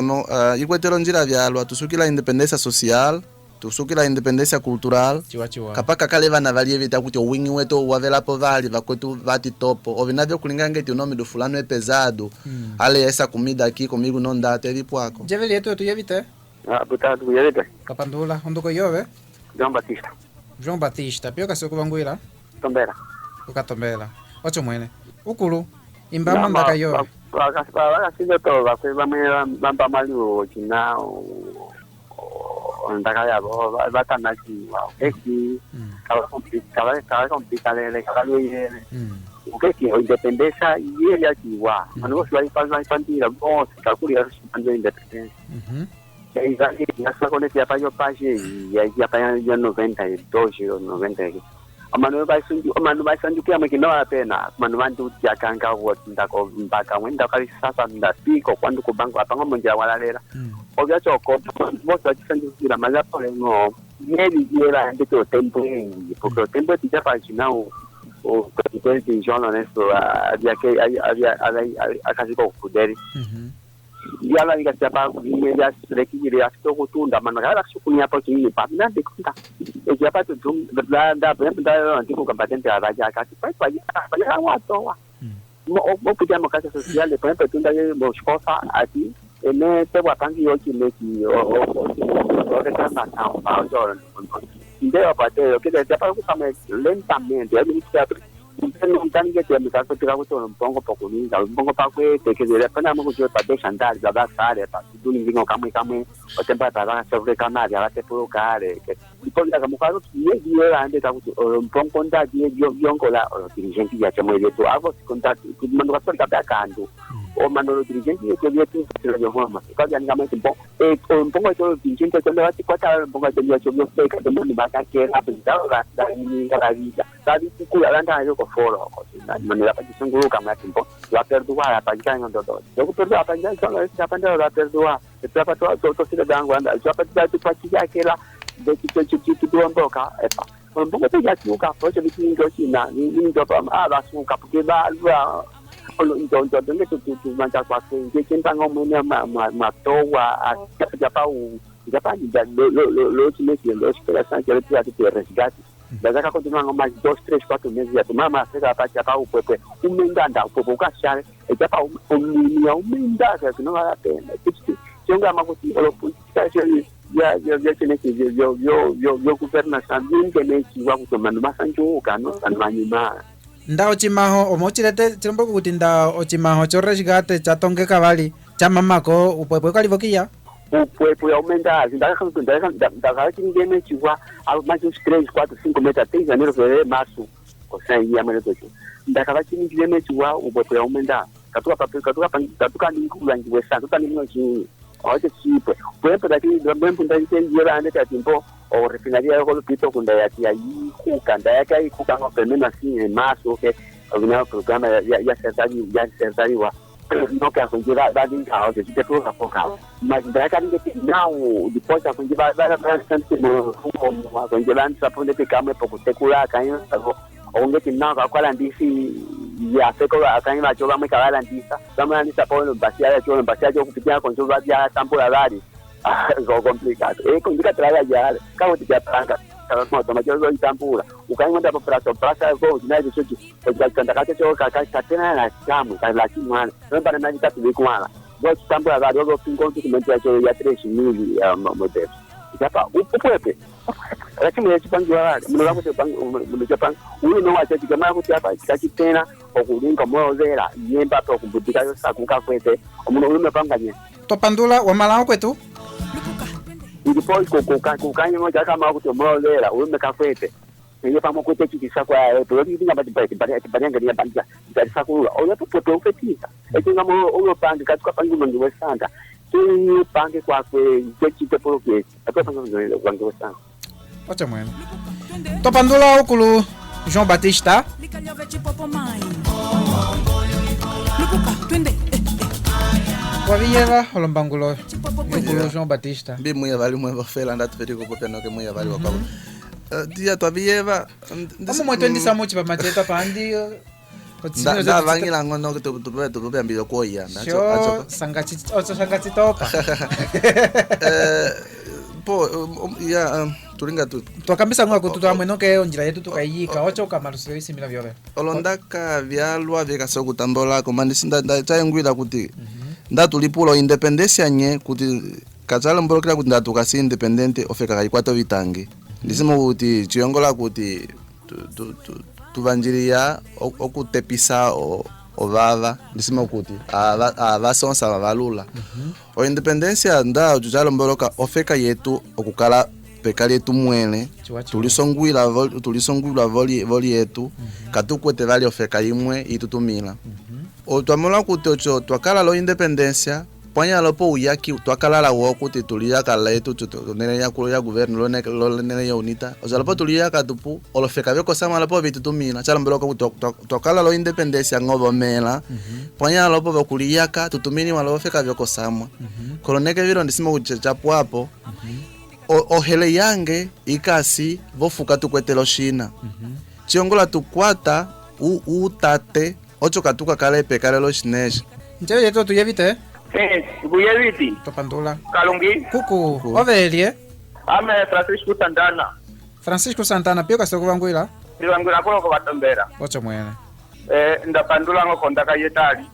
ikwetelo njira vyalwa tusukila independência social tusukila independência cultural chiwa kapaka kale vana valievita kuti owingi wetu wavelapo vali vakwetu vati topo ovinavyo kulinga ngeti unomi do fulano é pesado ale essa comida aqui comigo não dá até vipwako njeveli yetu tuyevite Butado kuyeleta. kapandula onduko yove João Batista. pioka sokuvangwila Tombera. ukatombela ocho mwene ukulu imbama ndaka yove Vakasize to vampa mali ochina ndaka yavo vatanachiwa eki kava komplikalele kavayoyele ukeki independência yele yachiwa vanhu vose vaipandira vose kakuria sipandira independência yasakoneti yapayo pashe yapaya 92 ou 90 amanu vaisanjukira mukinoa pena manu vantu yakanga ndako mpaka mwenda kali sasa ndasiko kwandu kubango apango monja walalera ovyachoko vose vachisanjukira mazapolengo yeli yera ndito tempo yengi porque tempo tichapa chinao o presidente João Lourenço akaziko kuderi yala ikachapa media rekiri afto kutunda managala kusukunia po kini pamina de kunta ejapa tu da benda ndiko kambatente abaja akati pa watoa mo puja mo kasa social de pempe tunda ye mo skofa ati ene te wapangi yoki leki o de kama town paujo ndio apate que japa kusama lentamente administrator Então, que tem que tirar o teu pongo pouco nem, o pongo para que que ele pena muito que para deixar andar, já dá área, para tudo ninguém caminho, o tempo para sobre canal, já até por cara, que depois da como caso e ande tá o pongo conta de lá, o dirigente já chamou ele tu água, conta tudo mando para cá canto. O mano dirigente que ele tem que ser de forma. Quando já ninguém bom, o pongo do dirigente que ele vai te contar, o pongo de eu vou ficar de mundo vai que apresentar da minha vida. Sabe que kula landa yo ko foro ko manera pa sunguru kama timpo la perdoa pa kan ndo do yo perdoa pa ngai so la panda la perdoa e pa to sila dango anda yo pa tu pa ti aquela de ti do mboka e pa o mboka te ya ti ka po je ti ngo ti na ni ndo pa ba su ka porque ba o ndo tu manja kwa ke tinta ngomene ma toa a ya pa u ya pa ni lo ti me lo esperação que ele tinha resgate. Daí continuando mais 2, 3, 4 meses já tomava a parte para o povo umendanda o povo cachar e já para o umendanda que não vale a pena se um gama que o política já tinha que eu governação bem que nem que vai tomando mais anjo cano anima nda ochimaho omochirete chirombo kuti nda ochimaho chorresgate chatonge kavali chamamako upwepo kalivokia foi aumentar, da que ninguém mexiu mais uns 3, 4, 5 meses até janeiro, fevereiro, março, ou seja, ia mais do que da que ninguém mexiu foi aumentar, catuca ninguém vai estar, catuca ninguém olha tipo, por exemplo daqui do bem punta de dinheiro ande que tempo o refinaria o pito quando é aqui aí canda é que aí cuca no pelo menos assim em março que o programa já acertado não quer fazer vai vir cá hoje que tudo focar mas daí que não depois a gente vai bastante como quando lá não sabe onde ficar mais pouco secular caindo onde que não agora disse ya seko akani ma joga mai kala ndisa kama ni sapo basia jo kupitia kwa joga ya temporary go complicado complica traga ya kama tikia planta kama toma joga itampura ukaenda para praça go na de chuti kwa kandakate jo kaka tena na chamu kala kimwana ndio na nita tulikwana go temporary go pingo document ya 3,000 modelo hapa upoepe lakini yachipangiwa wale mnaweza kutepanga huyu no wacha kama kuti hapa kachitena okulinga moyozera yemba to kumbudika yosakuka kwete omuno umepanganye topandula wa malao kwetu depois com canho não já acaba com o moro dela o me cafete ele faz uma coisa que saco é por isso tinha bate ganha banda de saco olha tu foto petita é que não o pangue que tu pangue mando santa que pangue com a que por que até fazendo quando está Ocha mwene topandula ukulu João Batista Waviyeva olombangulo ukulu João Batista Bi muya vali mwe vafela ndatu peti kupopya noke muya vali wakabo Dia twaviyeva Omo mwetwendisa muchi pa macheta pa andi Da vangila ngono que tu ambilo koya Sho sangati topa ya tulinga tu twakambisa ngwa kututoa mweno ke onjira yetu tukayika ochoka malusiro isimila vyove olondaka vyalwa vyekasa kutambola komandisinda ndachayengwila kuti ndatulipula independencia nye kuti kachalombolokera kuti ndatukasi independente ofeka kaikwato vitangi ndisimo kuti chiyongola kuti tuvanjiriya okutepisa ovava ndisimo kuti avasonsa vavalula o independencia nda tuchalomboloka ofeka yetu okukala pekali yetu mwene tulisongwila voli yetu katukwete vali ofeka imwe itutumila otwamula kuti ocho twakala lo independencia pwanya lopo uyaki twakalala wo kuti tuliyakala yetu tunene yakulo ya governo lonene ya unita ozalopo tuliyaka tupu olofeka vyoko sama lopo vitutumila chalomboloka kuti twakala lo independencia ngobomela pwanya lopo vakuliyaka tutumini walofeka vyoko sama koloneke vilo ndisima kuchachapu hapo ohele yange ikasi vofuka tukwetelo shina chiongola tukwata utate ocho katuka kale pekale lo shinesh njewe yetu tuyevite Buyeviti topandula Kalungi kuku ovelie ame Francisco Santana pio kasoko vangwila kolo ko batombera ocho mwene ndapandula ngo kondaka yetali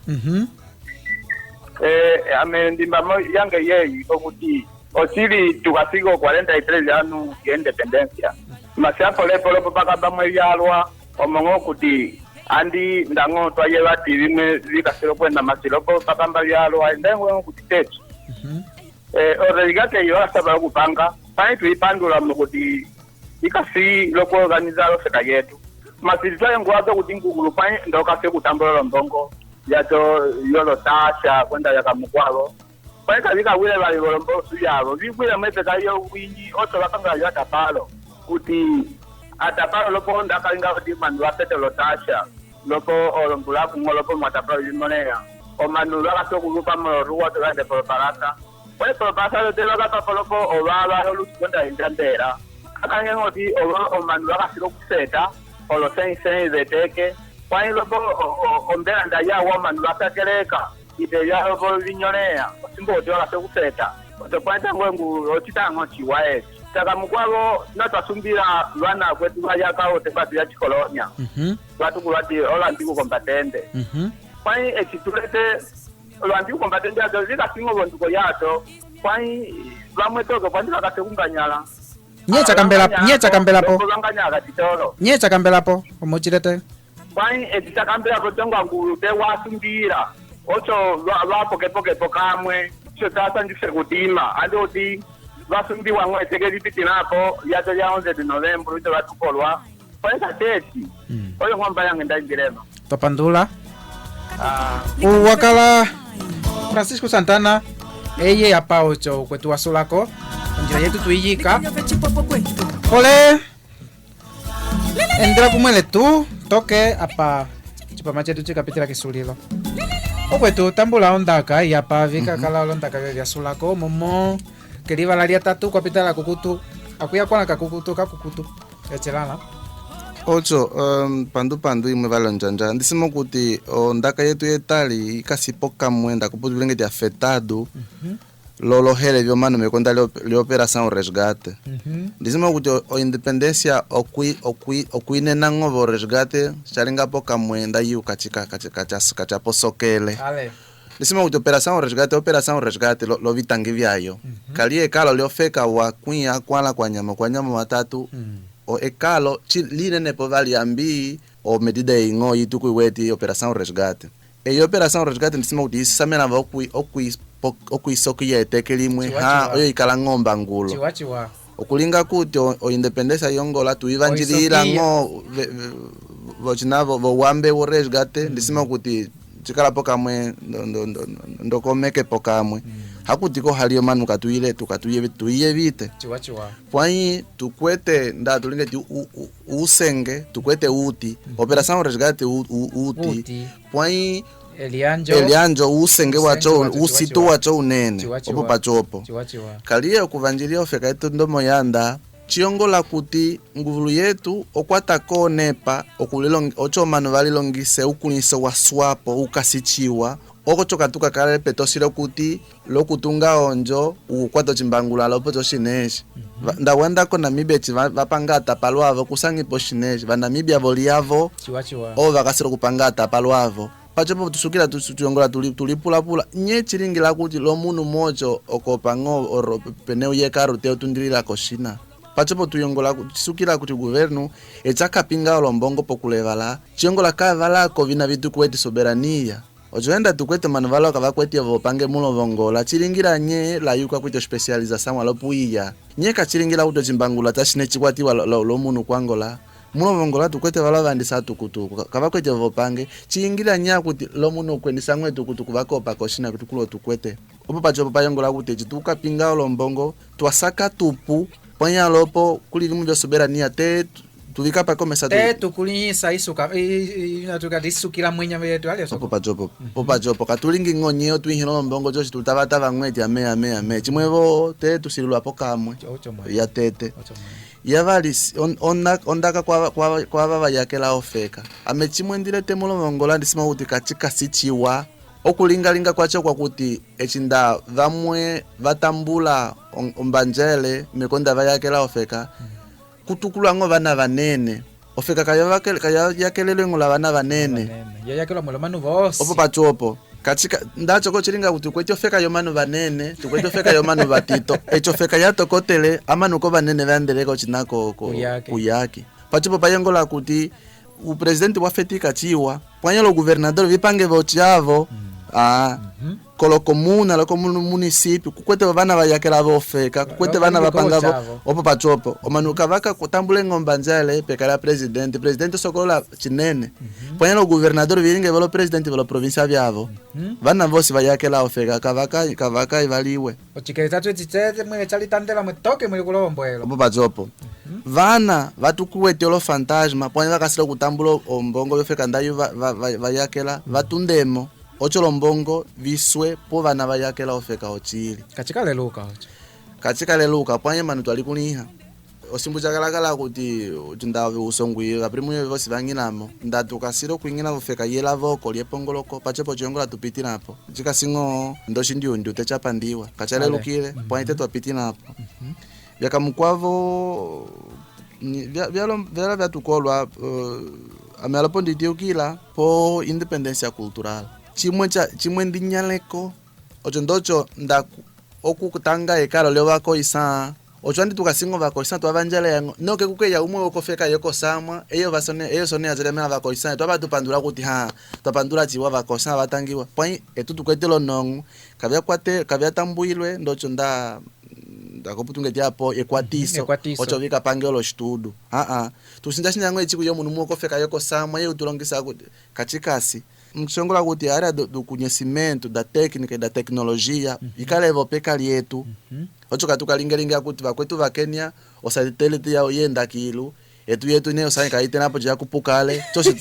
ame ndimbamo yange yeyi okuti osili tukasigo 43 anu ya independencia masiapo lepo paka bamwe byalwa omongo kuti andi ndango twayeva tivimwe vikasiro kwenda masilopo pakamba byalwa ndengo kuti tetu oreligate yo asaba kupanga pani tuipandula kuti ikasi loko organizalo feka yetu masitwa ngwazo kuti ngugulu pani ndokase kutambola mbongo yato yolo tasha kwenda yakamukwalo pani kavika wile vali volombo suyavo vikwile mwepeka yo winyi oto vakanga yata palo kuti atapalo lopo ndakalinga kuti mandu apete lotasha lopo olombula kumolopo mwatapalo limonea o mandu lakaso kulupa moluwa tokande poloparata Pues por pasar de la gata polopo o va a luz cuenta intentera. Acá en oti o mandó a hacer cuseta o los 6 de teque. Cuando lo onderan de allá o mandó a saquereca y te ya lo por viñonea. Sin bote a hacer cuseta. Te cuentan o chitan o chihuahuas. Tagamukwabo na tasumbira lwana kwetu vayaka o te pati ya chikolonia. Watu kulati ola antigo combatente. Kwani exitulete lo antigo combatente ya zika singo bontuko yato. Kwani vamwe toke kwani vakatekumbanyala. Nyecha kambela po. Kanganyaka titolo. Nyecha kambela po omochirete. Kwani ekitakambela ko tonga ngulu te wasumbira. Ocho lwa poke pokamwe. Cho tasa ndise kutima. Adoti vasumbiwa mweteke vititinapo yato ya 11 de novembro ito vatukolwa kwesa teti oyo ngomba yange ndangirema topandula uwakala Francisco Santana eye apa ocho kwetu wasulako njira yetu tuiyika ole endra kumwele tu toke apa chipama chetu chikapitira kisulilo okwetu tambula ondaka yapa vika kala ondaka vya sulako momo keriva laria tatu kapitala kukutu akuya kwana kakukutu echelala ocho pandu imwe valonjanja ndisimo kuti ndaka yetu yetali ikasipoka mwenda kuputulenge ti afetado lolohele vyomano mekonda le operação resgate ndisimo kuti o independencia okuinena ngovo resgate chalinga poka mwenda yu kacha posokele Nisema kuti operação resgate lo vitangi vyayo. Kali ekalo liofeka wa kunya kwala kwa nyama matatu. O ekalo line nepo vali ambi o medida ingo yitu kuweti operação resgate. E operação resgate nisema kuti isamena va okui okuisoko yeteke limwe Chiwa, ha chiwa. oyo ikala ng'omba ngulo chiwa okulinga kuti o independência yongola tuivanjirira ngo vochinavo vowambe resgate ndisima kuti chikalapo kamwe ndokomekepo kamwe hakutiko haliyo manu tukatuyevite chiwa pwanyi tukwete nda tulingeti usenge tukwete uti operação resgate uti pwanyi elianjo usenge wacho usitu wacho unene opo pachopo kaliye okuvanjiria ofeka yetu ndomo yanda chiongola kuti nguvulu yetu okwata konepa ocho manu valilongise ukulise wa swapo ukasichiwa okochoka tukakale petosile kuti lokutunga onjo ukwata chimbangula lopo chinesi ndawendako namibia vapangata palwavo kusangipo chinesi vanamibia voliavo o vakasira kupangata palwavo pachopo tusukila tuyongola tulipulapula nye chiringila kuti lo munu mojo okopango oro peneu yekaru teo tundilila koshina pachopo tuyongola tisukila kuti governo echakapinga olombongo pokulevala chiongola kavalako vina vitu kweti soberania ojoenda tukwete manu valaka vakweti vopange mulo vongola chiringira nye la yuka kwete specialização alopuia nye kachiringira kuti chimbangula tashine chikwatiwa lo munu kwangola mulo vongola tukwete vala vandisa tukutuku kavakwete vopange chiingira nya kuti lo munu kwendisa ngwe tukutuku vakopa koshina kuti kulo tukwete opo pachopo payongola kuti chituka pinga olombongo twasaka tupu ponya lopo kulili munjo soberania te tuvika pa komesa tukulisa isuka tukadisukila mwenya vetu ali opo pachopo katulingi ngonyeo twihilo mbongo joshi tutava ngweti ame chimwevo te tusilwa pokamwe ya tete yavali ondaka kwa vava yakela ofeka ame chimwendile temulo vongola ndisima kuti kachika sichiwa okulingalinga kwacho kwakuti echinda vamwe vatambula ombanjele mekonda vayakela ofeka kutukulango vana vanene ofeka kayakelele ngola vana vanene yayakela mola manu vose opo pachopo kachika ndacho kochiringa kuti kwete ofeka yo manu vanene tukwete ofeka yo manu vatito echo feka yatokotele amanu ko vanene vandeleko chinako kuyaki pachopo payengola kuti o presidente wafetika chiwa pwanyalo governador vipange vochiavo kolocomuna município kukwete vana vayakela vofeka kukwete vana vapangavo opo pachopo omanuka vaka kutambule ng'omba njale pekala presidente sokolola chinene pwanyalo governador viringe velo presidente velo provincia vyavo vana vosi vayakela ofeka kavaka ivaliwe ochikeza twetitete mwene chalitandela mwetoke mwili kulombwelo opo pachopo vana vatukuwete olo fantasma pwanya vakasira kutambula ombongo vyofeka ndayo vayakela vatundemo ocho lombongo viswe po vana vayakela ofeka ochili kachikaleluka pwanya manu twalikuliha osimbu chakalakala kuti chindawe usongwira primwe vosi vanginamo ndatukasira kuingina ofeka yela voko liepongoloko pachepo chiongola tupitinapo chikasingo ndoshindiundi techapandiwa kachalelukile pwanya tetwapitinapo vyakamukwavo vyala vyatukolwa amealapo nditiukila po independência cultural chimwe ndinyaleko ocho ndocho nda okutanga ekalo leo vakoisa ocho ndi tukasingo vakoisa twavanjala yango noke kukeya umwe okofeka yoko samwa eyo sone azelemela vakoisa twaba tupandula kuti twapandula chiwa vakoisa vatangiwa pwai etu tukwetelo nongo kavya tambuilwe ndocho ndakoputunge japo ekwatiso ocho vika pangelo estudo tusinja ngwe chiku yo munhu okofeka yoko samwa eyo tulongisa kuti kachikasi mchongola kuti área do conhecimento da técnica e da tecnologia ikalevo pekali yetu ocho katukalingelinga kuti vakwetu va Kenya osatellite yao yenda kilo yetu ne osaika itenapo ja kupukale tosi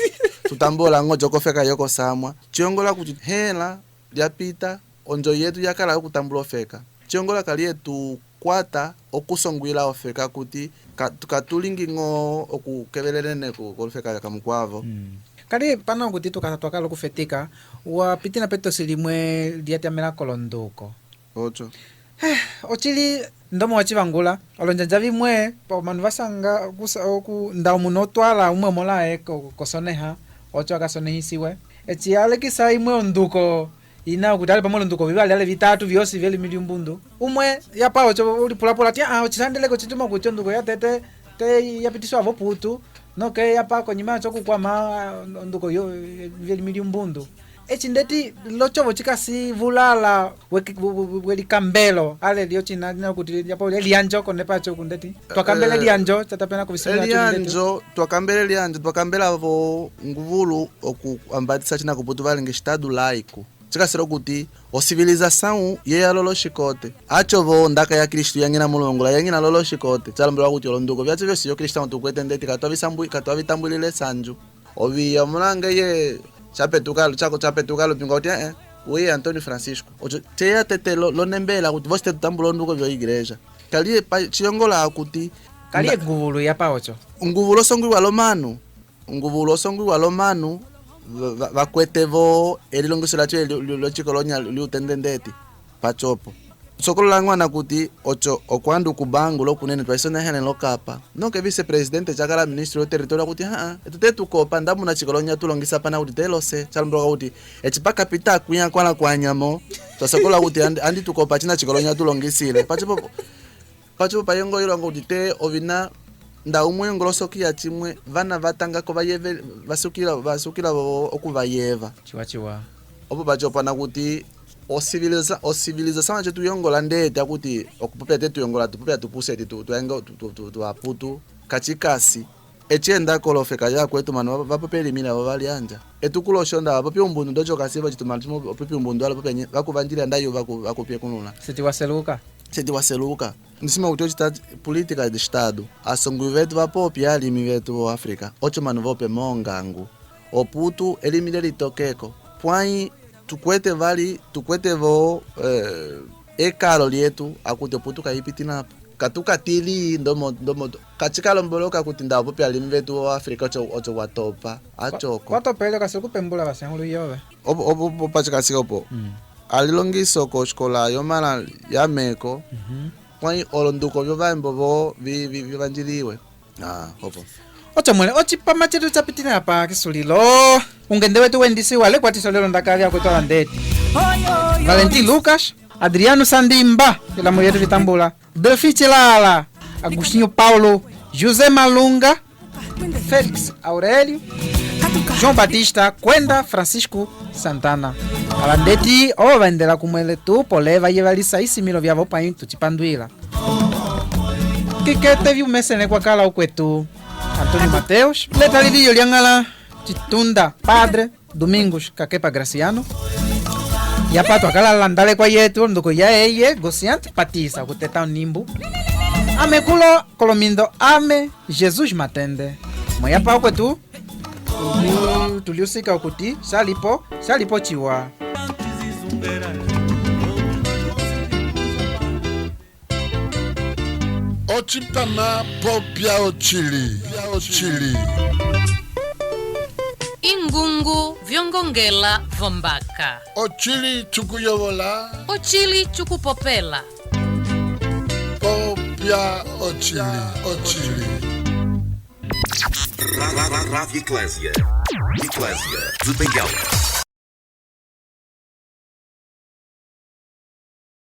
tutambola ngojo kofeka yoko samwa chiongola kuti hela yapita onjo yetu yakala kutambula ofeka chiongola kali yetu kwata okusongwila ofeka kuti katulingi ngo okukevelelene kofeka yakamkwavo kali pano kuti tukatwakala kufetika wapitina peto silimwe liatamela kolonduko ocho ochili ndomo wachivangula olonjanja vimwe manu vasanga ndau muno twala umwe mola kosoneha ocho akasonehisiwe echi alekisa imwe onduko ina kuti ali pamwe nduko vivali ale vitatu vyosi vyeli miliumbundu umwe yapa ocho ulipulapula tia ochishandeleko chituma kucho nduko yatete te yapitiswa avo putu noke yapa konyima chokukwama nduko yo vyeli miliumbundu echindeti lochovo chikasi vulala welikambelo ale lio china kuti yapo lianjo konepacho kundeti twakambele lianjo tatapena kuvisima lianjo twakambele lianjo twakambela vo nguvulu okuambatisa china kuputu valinge estado laico chikasiro kuti ocivilização yeya lolo xikote achovo ndaka ya Kristu yangina mulongola yangina lolo xikote chalombelwa kuti olonduko vyacho vyosi yo Kristão tukwetendeti katwavitambulile sanju oviya mulanga ye chapetukalo chako chapetukalo pinga kuti uye Antônio Francisco ocho teya tete lo nembela kuti vosi tetutambula olonduko vyo igreja kaliye chiyongola kuti kaliye nguvulu yapa ocho nguvulu osongwiwa lomanu vakwetevo elilongiso lacho lochikolonya liutendendeti pachopo sokolola ng'wana kuti ocho okwandu kubangu lokunene twaisonehene lokapa noke vice-presidente chakala ministro yo territorio kuti etute tukopa ndamuna chikolonya tulongisa pana kuti telose chalomboka kuti echipaka pita kuya kwana kwanyamo twasokolola kuti andi tukopa china chikolonya tulongisile pachopo payongo ilongo kuti te ovina nda umwe ngolosokia chimwe vana vatangako vayeve vasukila okuvayeva chiwa opo pachopana kuti ocivilização chetu yongola ndete akuti okupopya tetu yongola tupopya tupuseti tuaputu kachikasi echenda kolofeka ya kwetu mano vapopelimina vavalianja etukuloshonda vapopya umbundu ndochokasiva chitumana chimo opopya umbundu ala popya vakuvanjira ndayo vakupye kunula setiwaseluka nisima kuti ochita política de estado asongwi vetu vapopya alimi vetu vo África ocho mano vope mongangu oputu elimile litokeko pwai tukwete vo ekalo lietu akuti oputu kaipitinapo katukatili ndomo kachikalomboloka kuti ndawo popya alimi vetu vo África ocho watopa achoko watopele kasikupembula vasengulu yove opo pachikasika opo alilongiso ko escola yomala yameko kwai olonduko vyo vambo vo vivanjiliwe opo ochamwele ochipama chetu chapitina apa kisulilo ungende wetu wendisi wale kwatisolelo ndakali akwetwala ndeti Valentin Lucas Adriano Sandimba ilamu yetu vitambula Delphi Chilala Agostinho Paulo José Malunga Félix Aurélio João Batista Kwenda Francisco Santana alandeti ovendela kumwele tu poleva yevalisa isimilo vyavo pai tuchipanduila kikete vyumesene kwa kala ukwetu Antônio Mateus leta liliyo liangala chitunda Padre Domingos Kakepa Graciano yapato akala landale kwa yetu nduko ya eye gosiante patisa kuteta nimbu amekulo kolomindo ame Jesus Matende moyapa ukwetu tuliusika ukuti salipo chiwa ochipama popya ochili ingungu vyongongela vombaka ochili chukuyovola ochili chukupopela popya ochili Rádio Eclésia de Benguela.